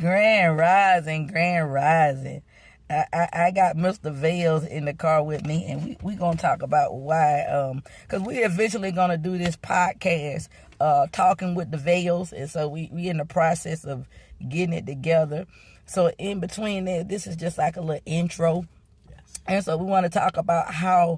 Grand Rising, Grand Rising. I got Mr. Vails in the car with me, and we going to talk about why, because we eventually going to do this podcast, talking with the Vails, and so we in the process of getting it together. So in between that, this is just like a little intro. Yes. And so we want to talk about how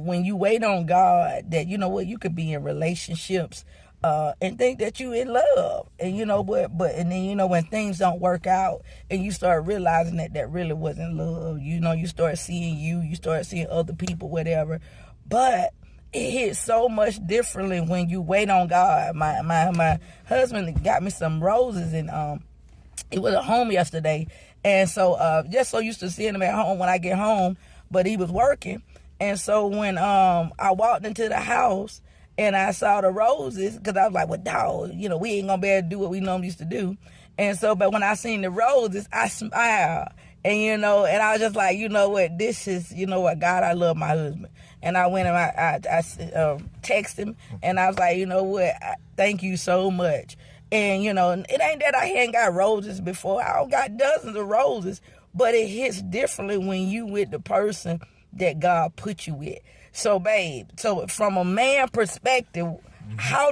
when you wait on God, that, you know what, you could be in relationships and think that you in love, and you know but and then, you know, when things don't work out and you start realizing that really wasn't love, you know, you start seeing you start seeing other people, whatever. But it hits so much differently when you wait on God. My husband got me some roses, and it was at home yesterday, and so just so used to seeing him at home when I get home, but he was working. And so when I walked into the house and I saw the roses, because I was like, well, dog, you know, we ain't gonna be able to do what we normally used to do. And so, but when I seen the roses, I smiled. And, you know, and I was just like, you know what, this is, you know what, God, I love my husband. And I went and I texted him, and I was like, you know what, thank you so much. And, you know, it ain't that I hadn't got roses before. I don't got dozens of roses, but it hits differently when you with the person that God put you with. So, babe, so from a man perspective, how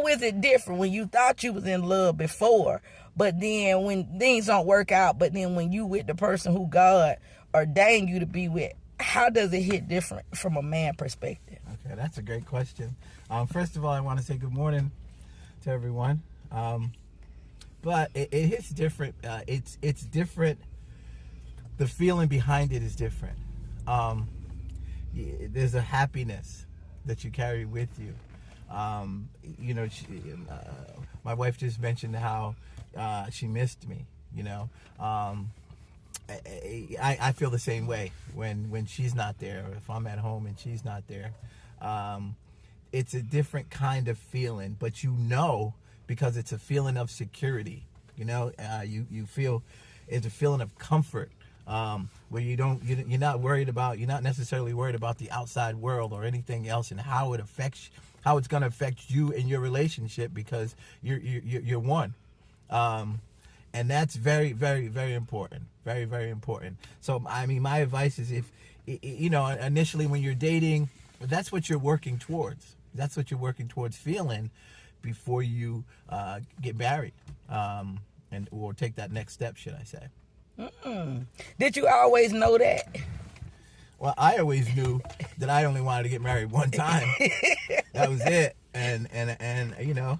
is it different when you thought you was in love before, but then when things don't work out, but then when you with the person who God ordained you to be with, how does it hit different from a man perspective? Okay, that's a great question. First of all, I want to say good morning to everyone. But it hits different. It's different. The feeling behind it is different. There's a happiness that you carry with you. You know, my wife just mentioned how she missed me. You know, I feel the same way when she's not there, or if I'm at home and she's not there. It's a different kind of feeling, but you know, because it's a feeling of security. You know, you feel it's a feeling of comfort. Where you're not necessarily worried about the outside world or anything else, and how it's going to affect you in your relationship, because you're one. And that's very, very, very important. Very, very important. So, I mean, my advice is, if, you know, initially when you're dating, that's what you're working towards. That's what you're working towards feeling before you get married, or take that next step, should I say. Did you always know that? Well, I always knew that I only wanted to get married one time. That was it. And you know,